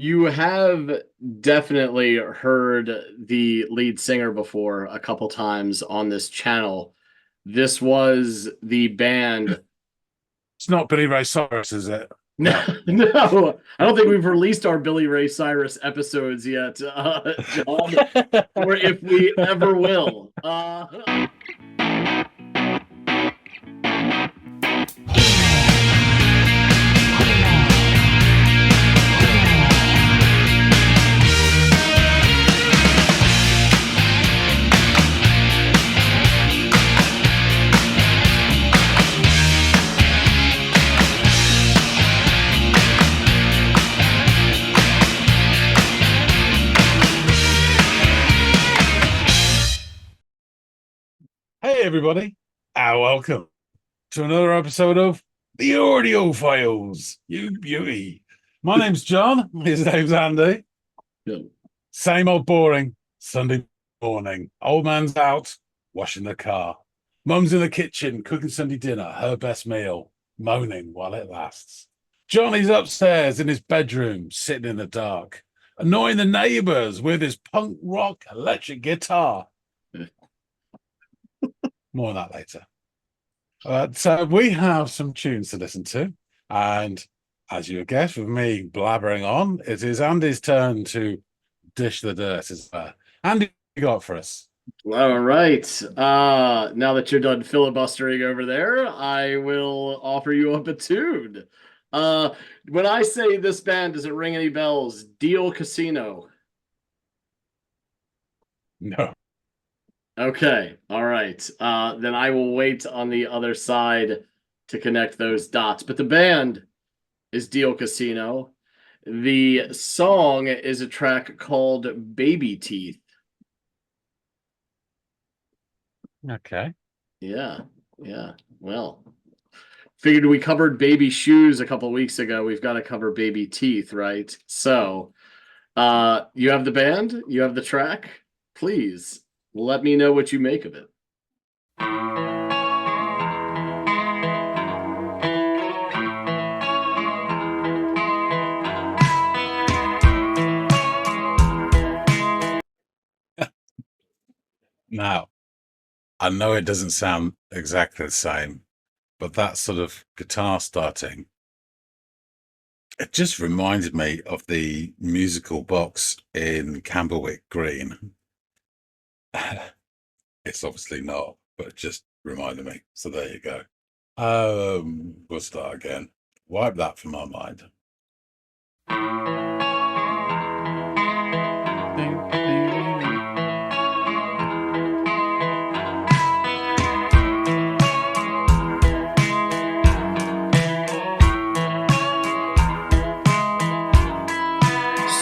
You have definitely heard the lead singer before a couple times on this channel. This was the band. It's not Billy Ray Cyrus, is it? No, no, I don't think we've released our Billy Ray Cyrus episodes yet, John, or if we ever will. Hey, everybody, and welcome to another episode of the Audiophiles. You beauty. My name's John. His name's Andy. Same old boring Sunday morning. Old man's out washing the car. Mum's in the kitchen cooking Sunday dinner, her best meal, moaning while it lasts. Johnny's upstairs in his bedroom, sitting in the dark, annoying the neighbours with his punk rock electric guitar. More on that later. So we have some tunes to listen to, and as you guess, with me blabbering on, it is Andy's turn to dish the dirt. Andy, what you got for us? All right. Now that you're done filibustering over there, I will offer you up a tune. When I say this band, does it ring any bells? Deal Casino. No. Okay. All right. Then I will wait on the other side to connect those dots. But the band is Deal Casino. The song is a track called Baby Teeth. Okay. Yeah. Well, figured we covered baby shoes a couple weeks ago. We've got to cover baby teeth, right? So, you have the band, you have the track. Please let me know what you make of it. Now, I know it doesn't sound exactly the same, but that sort of guitar starting, it just reminded me of the musical box in Camberwick Green. It's obviously not, but it just reminded me. So there you go. We'll start again. Wipe that from my mind.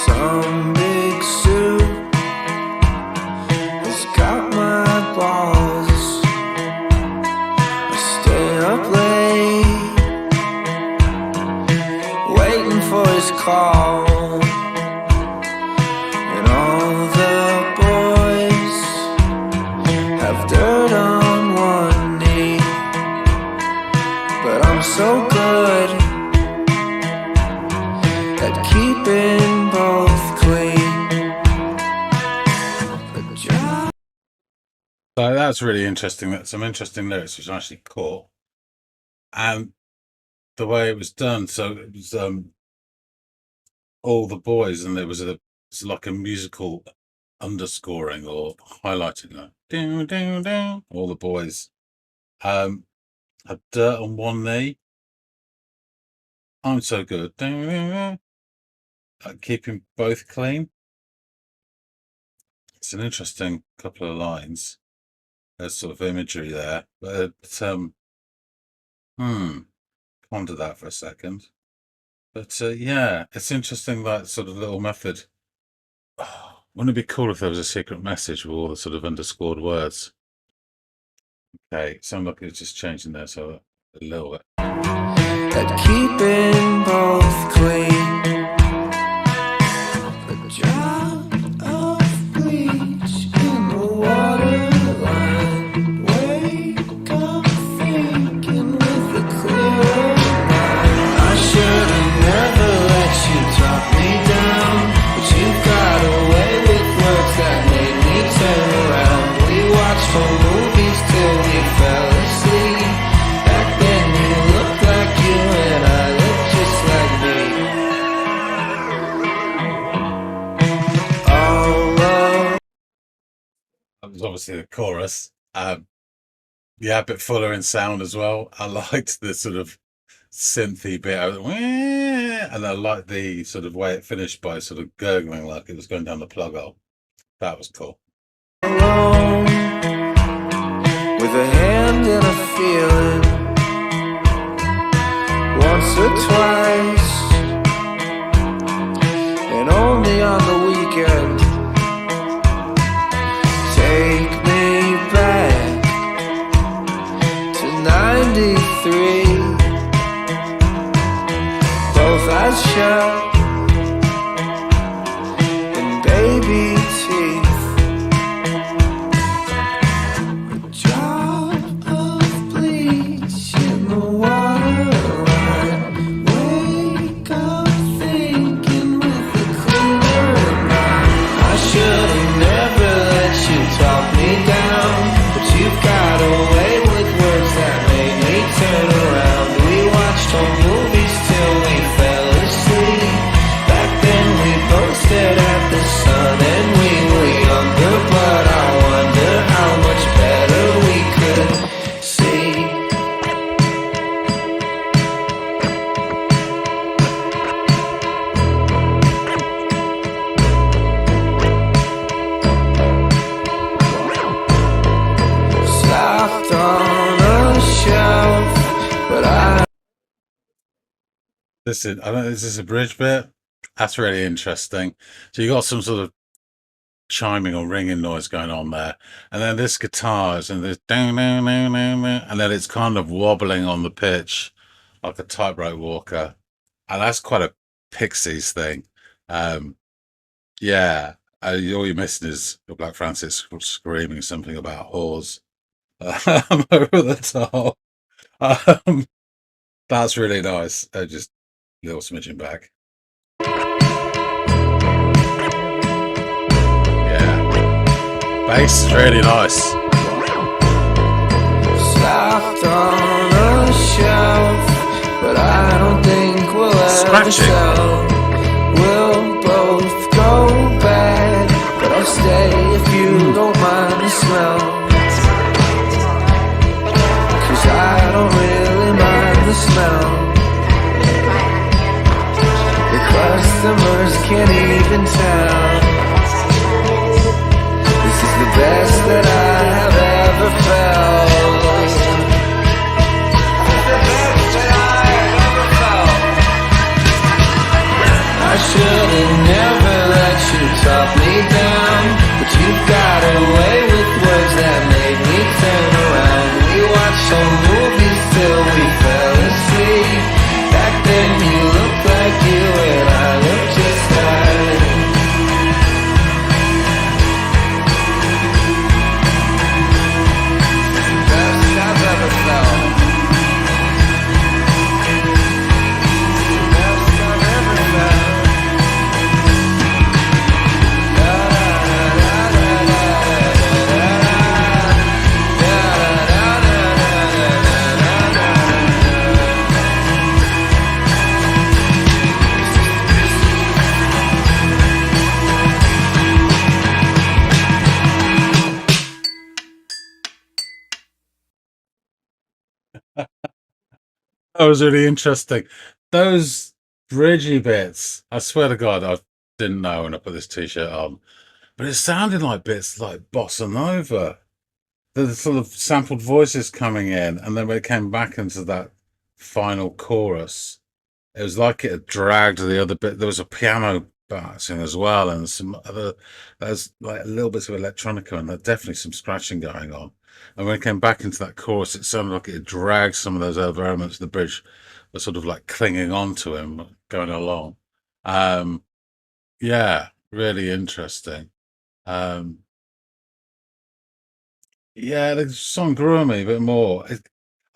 Some big suit has got my balls. I stay up late, waiting for his call. And all the boys have dirt on one knee, but I'm so good at keeping both clean. So that's really interesting. That's some interesting lyrics which I actually caught. And the way it was done, so it was all the boys, and it's like a musical underscoring or highlighting that. Down, down, down. All the boys had dirt on one knee. I'm so good. Down, down, down. Keeping both clean. It's an interesting couple of lines. There's sort of imagery there, but ponder that for a second. But yeah, it's interesting, that sort of little method. Oh, wouldn't it be cool if there was a secret message with all the sort of underscored words? Okay, sound like it's just changing there, so a little bit. At keeping both clean. A drop of bleach in the waterline. Wake up thinking with a clear mind. I should have never let you talk me down. was obviously the chorus. Yeah, a bit fuller in sound as well. I liked the sort of synthy bit, and I liked the sort of way it finished by sort of gurgling like it was going down the plug hole. That was cool. Alone, with a hand and a feeling, once or twice, and only on the weekend. Take me back to 93, both eyes shut and baby teeth. A drop of bleach in the water line. Wake up thinking with a clearer mind. I should have never let you talk me down, but you've got away with words that made me turn around. We watched home movies till we fell asleep. Back then we both stared at the sun and we were younger, but I wonder how much better we could see. Slapped on a shelf, but I This is, I don't know, is this a bridge bit? That's really interesting. So you got some sort of chiming or ringing noise going on there, and then this guitars and this down, down, down, down, down, and then it's kind of wobbling on the pitch like a tightrope walker, and that's quite a Pixies thing. Yeah, all you're missing is your Black Francis screaming something about whores over the top. Um, that's really nice. Just a little smidgen back. Yeah, bass is really nice. slapped on a shelf, but I don't think we'll ever Scratching. sell. We'll both go bad, but I'll stay if you don't mind the smell. 'Cause I don't really mind the smell. The customers can't even tell. This is the best that I have ever felt. I should've never let you talk me down, but you got away with words that made me turn around. We watched some movies till we fell asleep. Back then you looked like you and I looked just like. Best I've ever felt. Best I've ever felt. That was really interesting. Those bridgy bits, I swear to God, I didn't know when I put this t-shirt on, but it sounded like bits like bossa nova. The sort of sampled voices coming in, and then when it came back into that final chorus, it was like it had dragged the other bit. There was a piano bouncing as well, and some other, there's like little bits of electronica, and there's definitely some scratching going on. And when it came back into that chorus, it sounded like it had dragged some of those other elements of the bridge were sort of like clinging on to him going along. Yeah, really interesting. Um, yeah, the song grew on me a bit more.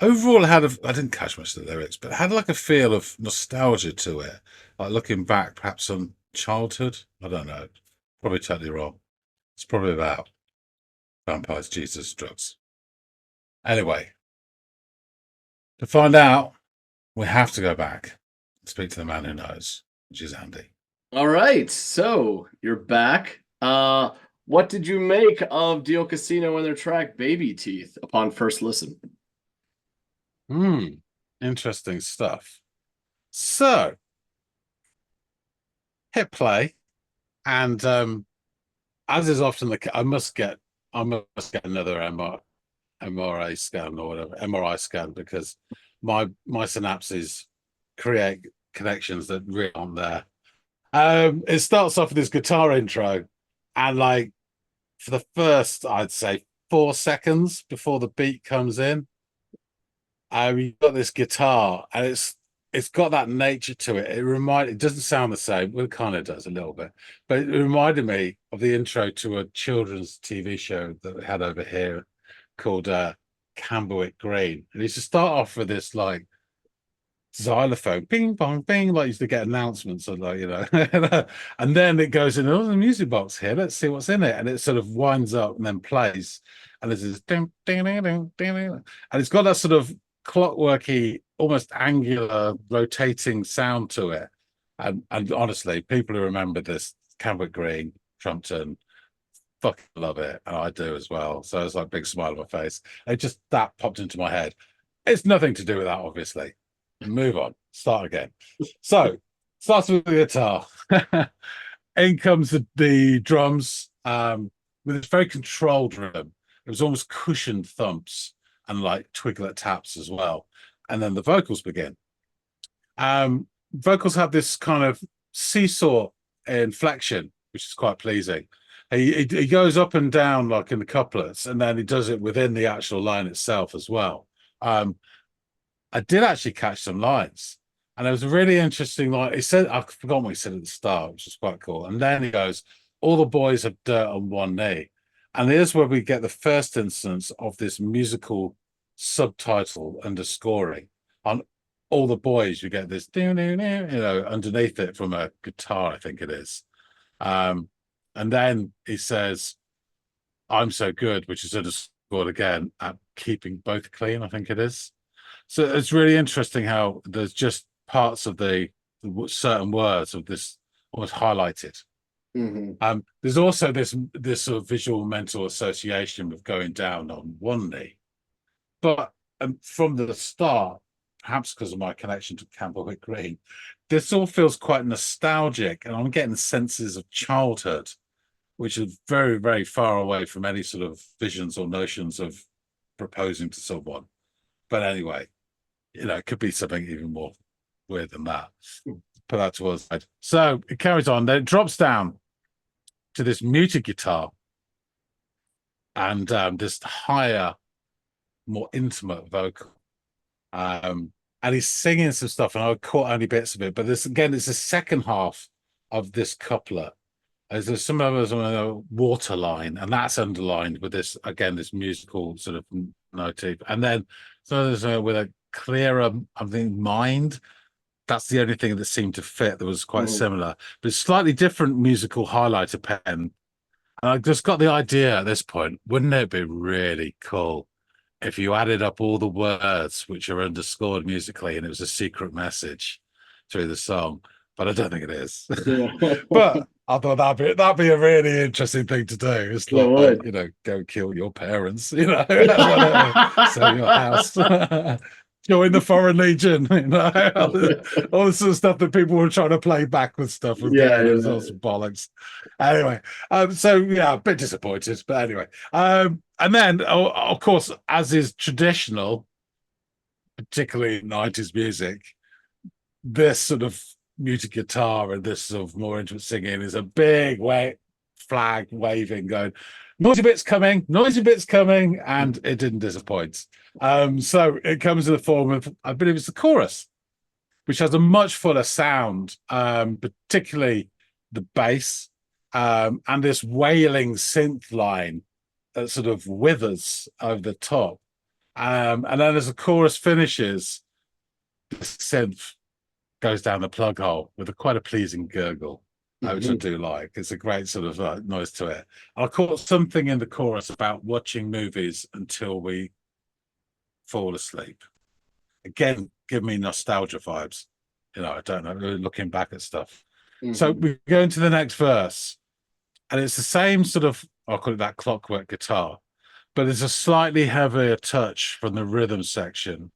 Overall, I didn't catch much of the lyrics, but it had like a feel of nostalgia to it, like looking back perhaps on childhood. I don't know. Probably totally wrong. It's probably about vampires, Jesus, drugs. Anyway, to find out, we have to go back and speak to the man who knows, which is Andy. All right, so you're back. What did you make of Deal Casino and their track Baby Teeth upon first listen? Interesting stuff. So, hit play, and as is often the case, I must get another MRI scan or whatever MRI scan because my synapses create connections that really aren't there. It starts off with this guitar intro, and like for the first, I'd say 4 seconds before the beat comes in, you've got this guitar, and it's got that nature to it. It doesn't sound the same. Well, it kind of does a little bit, but it reminded me of the intro to a children's TV show that we had over here called Camberwick Green. And it used to start off with this like xylophone, ping pong, ping, like used to get announcements of like, and then it goes in, oh, the music box here, let's see what's in it. And it sort of winds up and then plays. And there's this ding, ding, ding, ding, ding, and it's got that sort of clockworky, almost angular, rotating sound to it. And honestly, people who remember this, Camberwick Green, Trumpton, fucking love it. And I do as well. So it's like a big smile on my face. It just that popped into my head. It's nothing to do with that, obviously. Move on, start again. So starts with the guitar. In comes the drums with this very controlled rhythm. It was almost cushioned thumps and like twiglet taps as well. And then the vocals begin. Vocals have this kind of seesaw inflection, which is quite pleasing. He goes up and down like in the couplets, and then he does it within the actual line itself as well. I did actually catch some lines, and it was a really interesting line. He said, I forgot what he said at the start, which was quite cool. And then he goes, all the boys have dirt on one knee. And here's where we get the first instance of this musical subtitle underscoring. On all the boys, you get this, underneath it from a guitar, I think it is. And then he says, I'm so good, which is underscored again at keeping both clean, I think it is. So it's really interesting how there's just parts of the certain words of this almost highlighted. Mm-hmm. There's also this sort of visual mental association with going down on one knee, but from the start, perhaps because of my connection to Camberwick Green, this all feels quite nostalgic, and I'm getting senses of childhood, which is very, very far away from any sort of visions or notions of proposing to someone. But anyway, it could be something even more weird than that. Put that to one side. So it carries on. Then it drops down to this muted guitar and this higher, more intimate vocal. And he's singing some stuff, and I caught only bits of it. But this again, it's the second half of this couplet. There's some others on a water line, and that's underlined with this again, this musical sort of motif. And then so there's with a clearer, I think, mind. That's the only thing that seemed to fit that was quite similar, but it's slightly different musical highlighter pen. And I just got the idea at this point, wouldn't it be really cool if you added up all the words which are underscored musically and it was a secret message through the song? But I don't think it is. Yeah. But I thought that'd be a really interesting thing to do. It's Yeah, like, go kill your parents, whatever, sell your house, join the Foreign Legion, all this sort of stuff that people were trying to play back with stuff with all sorts of bollocks. Anyway, so yeah, a bit disappointed, but anyway. And then, of course, as is traditional, particularly 90s music, this sort of muted guitar and this sort of more intimate singing is a big flag waving, going, noisy bits coming, and it didn't disappoint. So it comes in the form of, I believe it's the chorus, which has a much fuller sound, particularly the bass, and this wailing synth line that sort of withers over the top. And then as the chorus finishes, the synth goes down the plug hole with quite a pleasing gurgle, which I do like. It's a great sort of noise to it. I caught something in the chorus about watching movies until we fall asleep. Again, give me nostalgia vibes. I don't know, looking back at stuff. So we go into the next verse, and it's the same sort of I'll call it that clockwork guitar. But there's a slightly heavier touch from the rhythm section,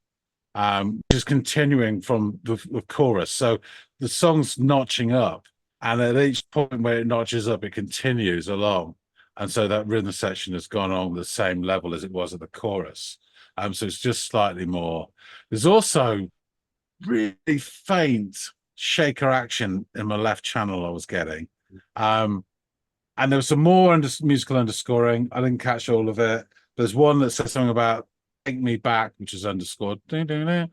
which is continuing from the chorus. So the song's notching up, and at each point where it notches up, it continues along. And so that rhythm section has gone on the same level as it was at the chorus. So it's just slightly more. There's also really faint shaker action in my left channel I was getting. And there was some more musical underscoring. I didn't catch all of it. There's one that says something about "Take Me Back," which is underscored to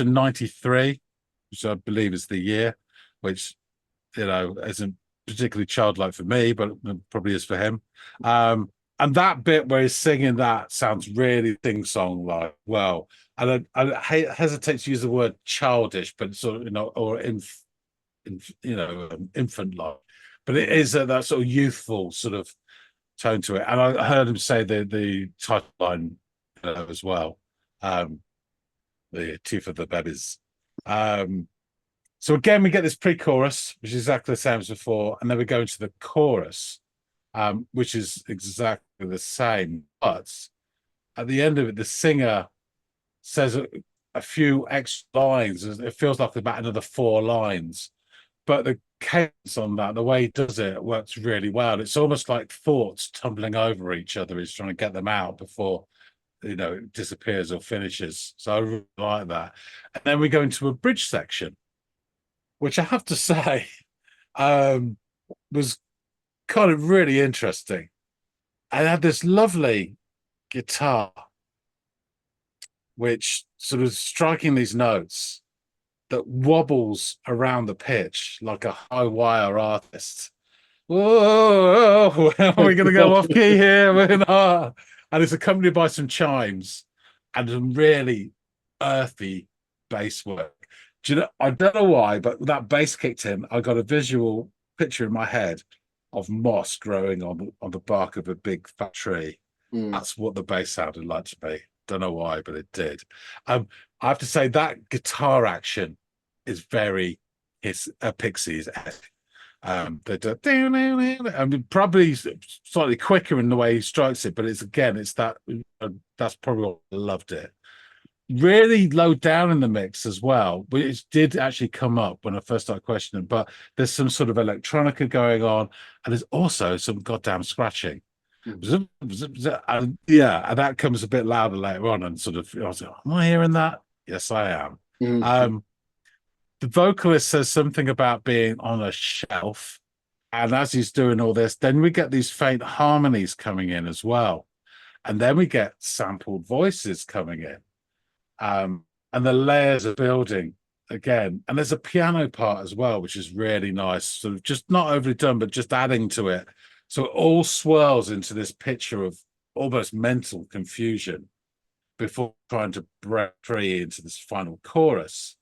93, which I believe is the year, which, isn't particularly childlike for me, but probably is for him. And that bit where he's singing that sounds really sing-song like. Well, I hesitate to use the word childish, but sort of, or infant like. But it is that sort of youthful sort of tone to it. And I heard him say the title line as well, the Teeth of the Babies. So again, we get this pre-chorus, which is exactly the same as before, and then we go into the chorus, which is exactly the same. But at the end of it, the singer says a few extra lines. It feels like about another 4 lines. But the cadence on that, the way he does it, works really well. It's almost like thoughts tumbling over each other. He's trying to get them out before, it disappears or finishes. So I really like that. And then we go into a bridge section, which I have to say was kind of really interesting. And had this lovely guitar, which sort of striking these notes that wobbles around the pitch like a high wire artist. Whoa, are we going to go off key here? We're not. And it's accompanied by some chimes and some really earthy bass work. Do you know, I don't know why, but that bass kicked in. I got a visual picture in my head of moss growing on the bark of a big fat tree. That's what the bass sounded like to me. Don't know why, but it did. I have to say that guitar action is very Pixies-esque. Probably slightly quicker in the way he strikes it, but it's that. That's probably what I loved it. Really low down in the mix as well, which did actually come up when I first started questioning. But there's some sort of electronica going on, and there's also some goddamn scratching. And that comes a bit louder later on, and sort of, I was like, am I hearing that? Yes, I am. The vocalist says something about being on a shelf, and as he's doing all this, then we get these faint harmonies coming in as well, and then we get sampled voices coming in, and the layers are building again, and there's a piano part as well, which is really nice, sort of just not overly done, but just adding to it. So it all swirls into this picture of almost mental confusion before trying to break free into this final chorus.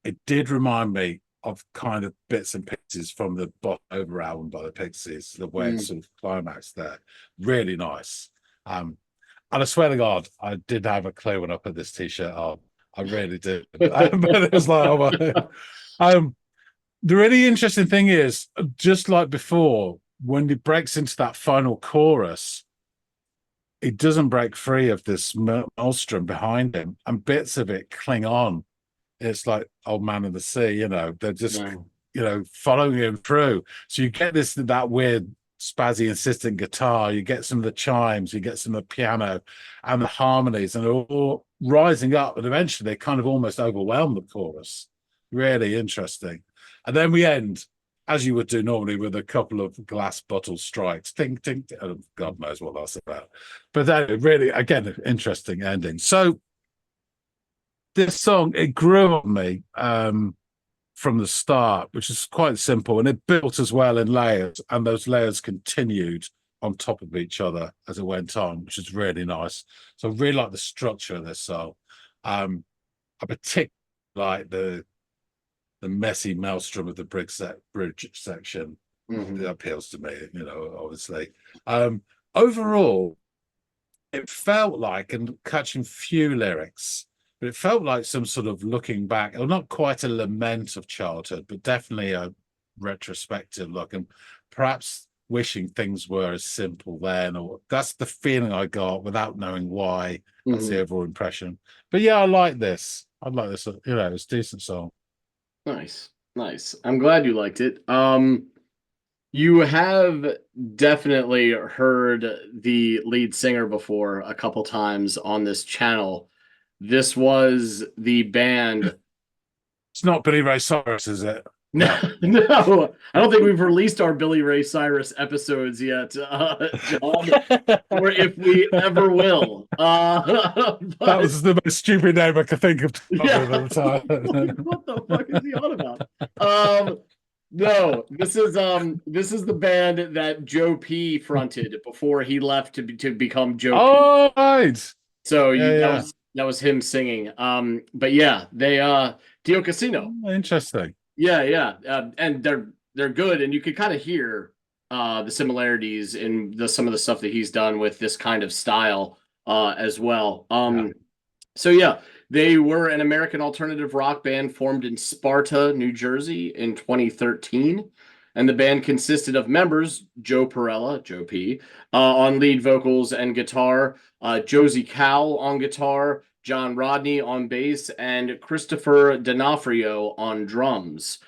It did remind me of kind of bits and pieces from the Bot Over album by the Pixies, the way it sort of climaxed there. Really nice. And I swear to God, I did have a clue when I put this t-shirt on. I really did. But it was like, oh my. The really interesting thing is, just like before, when he breaks into that final chorus, he doesn't break free of this maelstrom behind him, and bits of it cling on. It's like Old Man of the Sea, they're just, following him through. So you get that weird, spazzy, insistent guitar, you get some of the chimes, you get some of the piano and the harmonies, and they're all rising up, and eventually they kind of almost overwhelm the chorus. Really interesting. And then we end, as you would do normally, with a couple of glass bottle strikes. Ding, ding, ding. Oh, God knows what that's about. But that really, again, interesting ending. So this song, it grew on me from the start, which is quite simple, and it built as well in layers, and those layers continued on top of each other as it went on, which is really nice. So I really like the structure of this song. I particularly like the messy maelstrom of the bridge section. That appeals to me, obviously. Overall, it felt like, and catching few lyrics, but it felt like some sort of looking back, or not quite a lament of childhood, but definitely a retrospective look. And perhaps wishing things were as simple then, or that's the feeling I got without knowing why. That's the overall impression. But yeah, I like this. I like this. You know, it's a decent song. Nice, nice. I'm glad you liked it. You have definitely heard the lead singer before a couple times on this channel. This was the band. It's not Billy Ray Cyrus, is it? No, no, I don't think we've released our Billy Ray Cyrus episodes yet, John, or if we ever will. That But was the most stupid name I could think of to come yeah, with at the time. what the fuck is he on about? No, this is the band that Joe P fronted before he left to become Joe P. Oh, right. So Yeah. that was him singing. But yeah, they Dio Casino. Interesting. Yeah. And they're good, and you could kind of hear the similarities in some of the stuff that he's done with this kind of style as well. So yeah, they were an American alternative rock band formed in Sparta, New Jersey in 2013. And the band consisted of members Joe Perella, Joe P, on lead vocals and guitar, Josie Cowell on guitar, John Rodney on bass, and Christopher D'Onofrio on drums.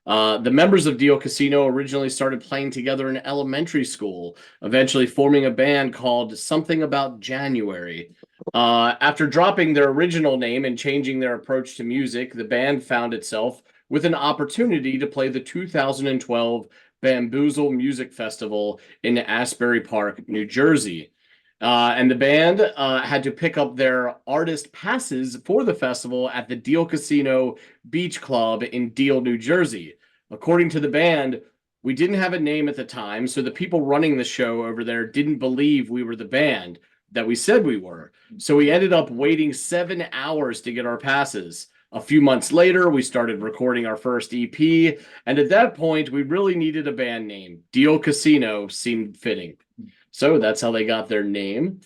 The members of Dio Casino originally started playing together in elementary school, eventually forming a band called Something About January. After dropping their original name and changing their approach to music, the band found itself with an opportunity to play the 2012 Bamboozle Music Festival in Asbury Park, New Jersey. And the band had to pick up their artist passes for the festival at the Deal Casino Beach Club in Deal, New Jersey. According to the band, we didn't have a name at the time, so the people running the show over there didn't believe we were the band that we said we were. So we ended up waiting 7 hours to get our passes. A few months later, we started recording our first EP, and at that point, we really needed a band name. Deal Casino seemed fitting. So that's how they got their name.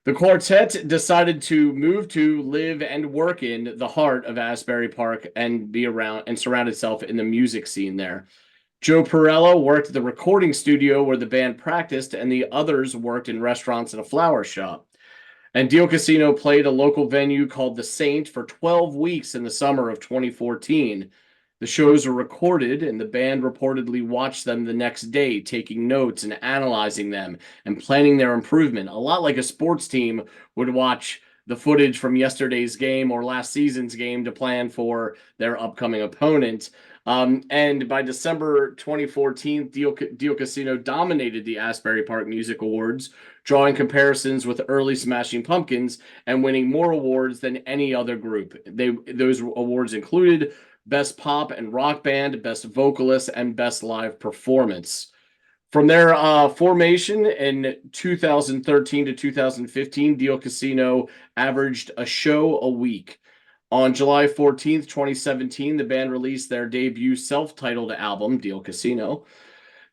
The quartet decided to move to live and work in the heart of Asbury Park and be around and surround itself in the music scene there. Joe Perella worked at the recording studio where the band practiced, and the others worked in restaurants and a flower shop. And Deal Casino played a local venue called The Saint for 12 weeks in the summer of 2014. The shows were recorded, and the band reportedly watched them the next day, taking notes and analyzing them and planning their improvement. A lot like a sports team would watch the footage from yesterday's game or last season's game to plan for their upcoming opponent. And by December 2014, Deal Casino dominated the Asbury Park Music Awards, drawing comparisons with early Smashing Pumpkins and winning more awards than any other group. Those awards included Best Pop and Rock Band, Best Vocalist, and Best Live Performance. From their formation in 2013 to 2015, Deal Casino averaged a show a week. On July 14th, 2017, the band released their debut self-titled album, Deal Casino.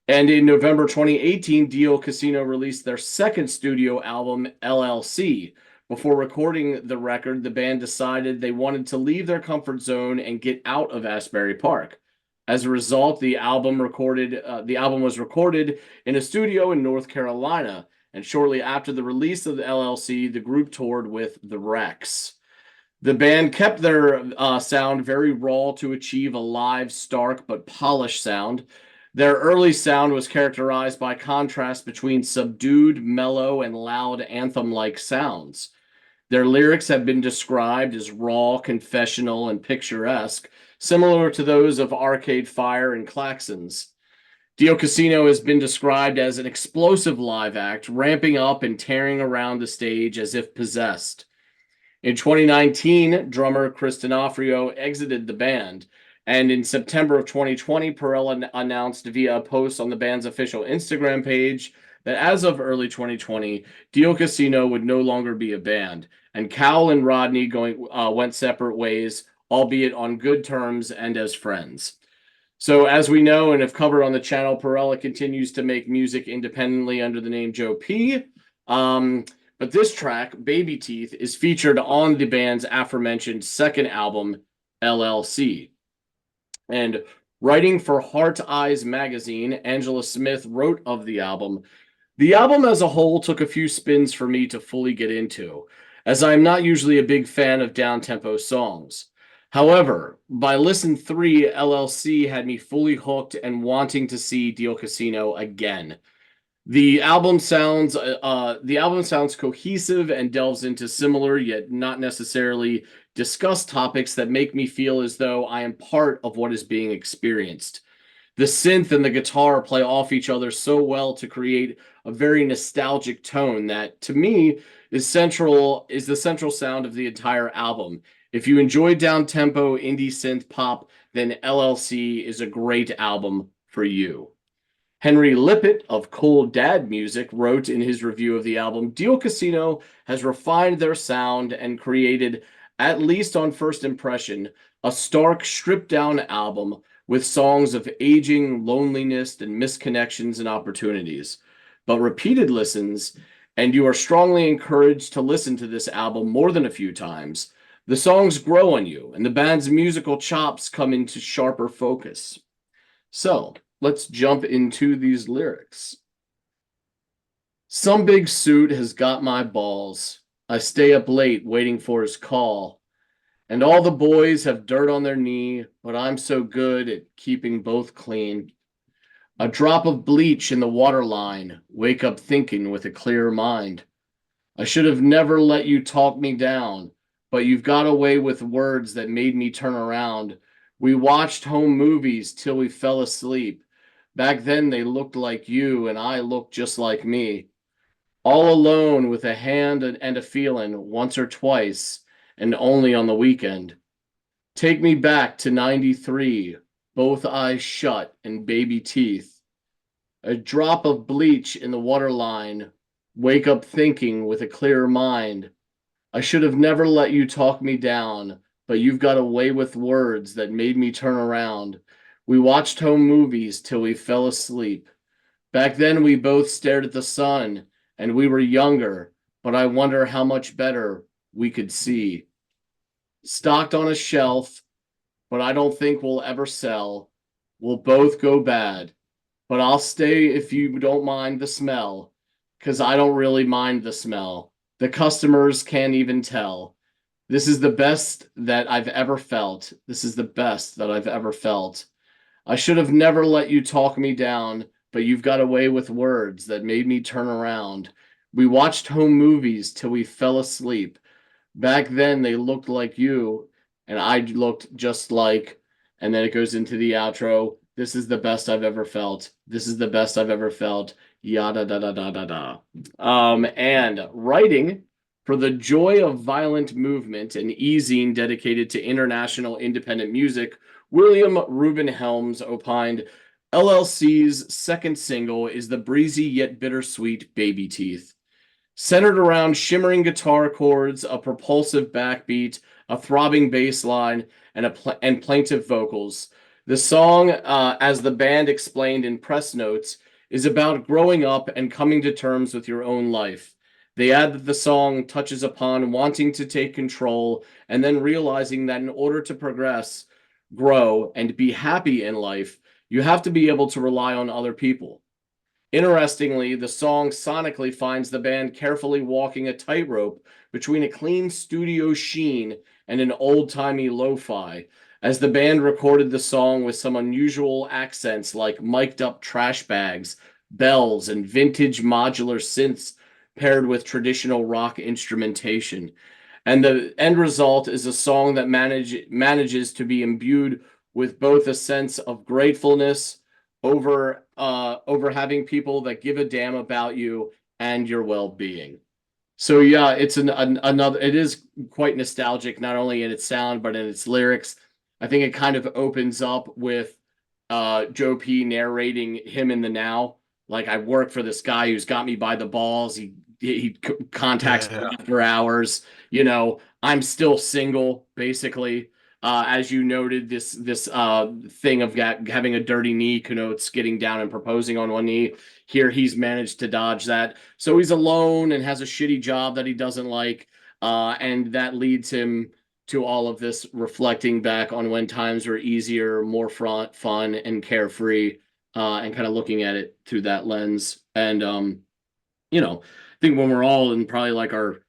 And in November 2018, Deal Casino released their second studio album, LLC. Before recording the record, the band decided they wanted to leave their comfort zone and get out of Asbury Park. As a result, the album was recorded in a studio in North Carolina. And shortly after the release of the LLC, the group toured with the Rex. The band kept their sound very raw to achieve a live, stark, but polished sound. Their early sound was characterized by contrast between subdued, mellow, and loud anthem-like sounds. Their lyrics have been described as raw, confessional, and picturesque, similar to those of Arcade Fire and Klaxons. Dio Casino has been described as an explosive live act, ramping up and tearing around the stage as if possessed. In 2019, drummer Chris D'Onofrio exited the band, and in September of 2020, Perella announced via a post on the band's official Instagram page that as of early 2020, Dio Casino would no longer be a band, and Cowell and Rodney went separate ways, albeit on good terms and as friends. So as we know and have covered on the channel, Perella continues to make music independently under the name Joe P. But this track, Baby Teeth, is featured on the band's aforementioned second album, LLC. And Writing for Heart Eyes magazine, Angela Smith wrote of the album, "The album as a whole took a few spins for me to fully get into, as I am not usually a big fan of down-tempo songs. However, by listen 3, LLC had me fully hooked and wanting to see Deal Casino again. The album sounds cohesive and delves into similar yet not necessarily discussed topics that make me feel as though I am part of what is being experienced. The synth and the guitar play off each other so well to create a very nostalgic tone that, to me, is the central sound of the entire album. If you enjoy down-tempo indie synth pop, then LLC is a great album for you." Henry Lippett of Cool Dad Music wrote in his review of the album, "Deal Casino has refined their sound and created, at least on first impression, a stark, stripped-down album with songs of aging, loneliness, and misconnections and opportunities. But repeated listens, and you are strongly encouraged to listen to this album more than a few times. The songs grow on you, and the band's musical chops come into sharper focus." So, let's jump into these lyrics. "Some big suit has got my balls. I stay up late waiting for his call. And all the boys have dirt on their knee, but I'm so good at keeping both clean. A drop of bleach in the water line, wake up thinking with a clear mind. I should have never let you talk me down, but you've got away with words that made me turn around. We watched home movies till we fell asleep. Back then they looked like you and I looked just like me. All alone with a hand and a feeling once or twice and only on the weekend. Take me back to 93, both eyes shut and baby teeth. A drop of bleach in the water line, wake up thinking with a clearer mind. I should have never let you talk me down, but you've got a way with words that made me turn around. We watched home movies till we fell asleep. Back then we both stared at the sun, and we were younger, but I wonder how much better we could see. Stocked on a shelf, but I don't think we'll ever sell. We'll both go bad, but I'll stay if you don't mind the smell, 'cause I don't really mind the smell. The customers can't even tell. This is the best that I've ever felt. This is the best that I've ever felt. I should have never let you talk me down, but you've got away with words that made me turn around. We watched home movies till we fell asleep. Back then they looked like you, and I looked just like," and then it goes into the outro. "This is the best I've ever felt. This is the best I've ever felt. Yada da da da da da." And writing for the Joy of Violent Movement, an e-zine dedicated to international independent music, William Reuben Helms opined, "LLC's second single is the breezy yet bittersweet Baby Teeth. Centered around shimmering guitar chords, a propulsive backbeat, a throbbing bass line, and plaintive vocals. The song, as the band explained in press notes, is about growing up and coming to terms with your own life. They add that the song touches upon wanting to take control and then realizing that in order to progress, grow, and be happy in life, you have to be able to rely on other people. Interestingly, the song sonically finds the band carefully walking a tightrope between a clean studio sheen and an old-timey lo-fi, as the band recorded the song with some unusual accents like mic'd-up trash bags, bells, and vintage modular synths paired with traditional rock instrumentation. And the end result is a song that manages to be imbued with both a sense of gratefulness over having people that give a damn about you and your well-being." So yeah, it's another. It is quite nostalgic, not only in its sound but in its lyrics. I think it kind of opens up with Joe P narrating him in the now. Like, "I work for this guy who's got me by the balls. He contacts me after hours. I'm still single, basically." As you noted, this thing of having a dirty knee connotes getting down and proposing on one knee. Here, he's managed to dodge that, so he's alone and has a shitty job that he doesn't like, and that leads him to all of this, reflecting back on when times were easier, more fun, and carefree, and kind of looking at it through that lens. And I think when we're all in probably like our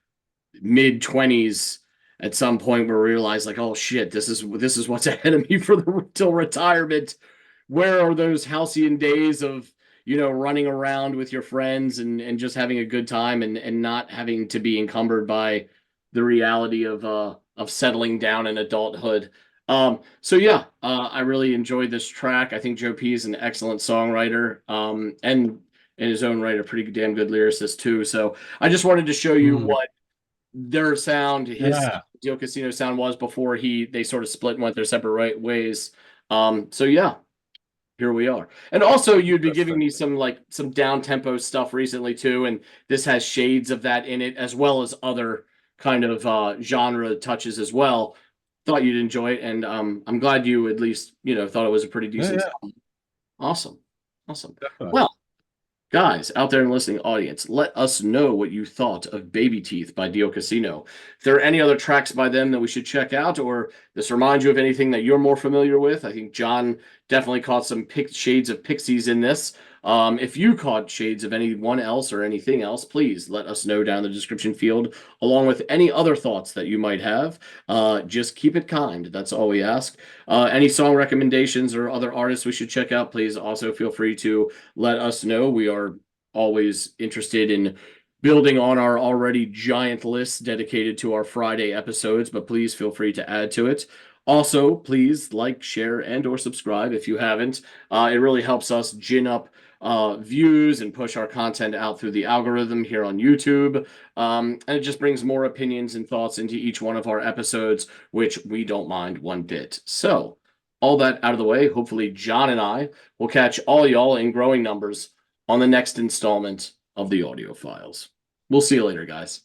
mid-20s, at some point where we realize like, oh shit, this is what's ahead of me for the till retirement. Where are those halcyon days of running around with your friends and just having a good time and not having to be encumbered by the reality of settling down in adulthood. So yeah, I really enjoyed this track. I think Joe P is an excellent songwriter, and in his own right a pretty damn good lyricist too. So I just wanted to show you what their sound, his Deal Casino sound was before they sort of split and went their separate ways. So yeah, here we are. And also you'd be giving me some down tempo stuff recently too, and this has shades of that in it, as well as other kind of genre touches as well. Thought you'd enjoy it, and I'm glad you at least thought it was a pretty decent song. Awesome. Definitely. Well, guys out there in the listening audience, let us know what you thought of Baby Teeth by Dio Casino. If there are any other tracks by them that we should check out, or this reminds you of anything that you're more familiar with, I think John definitely caught some shades of Pixies in this. If you caught shades of anyone else or anything else, please let us know down in the description field, along with any other thoughts that you might have. Just keep it kind. That's all we ask. Any song recommendations or other artists we should check out, please also feel free to let us know. We are always interested in building on our already giant list dedicated to our Friday episodes, but please feel free to add to it. Also, please like, share, and or subscribe if you haven't. It really helps us gin up views and push our content out through the algorithm here on YouTube. And it just brings more opinions and thoughts into each one of our episodes, which we don't mind one bit. So, all that out of the way, hopefully John and I will catch all y'all in growing numbers on the next installment of the Audiophiles. We'll see you later, guys.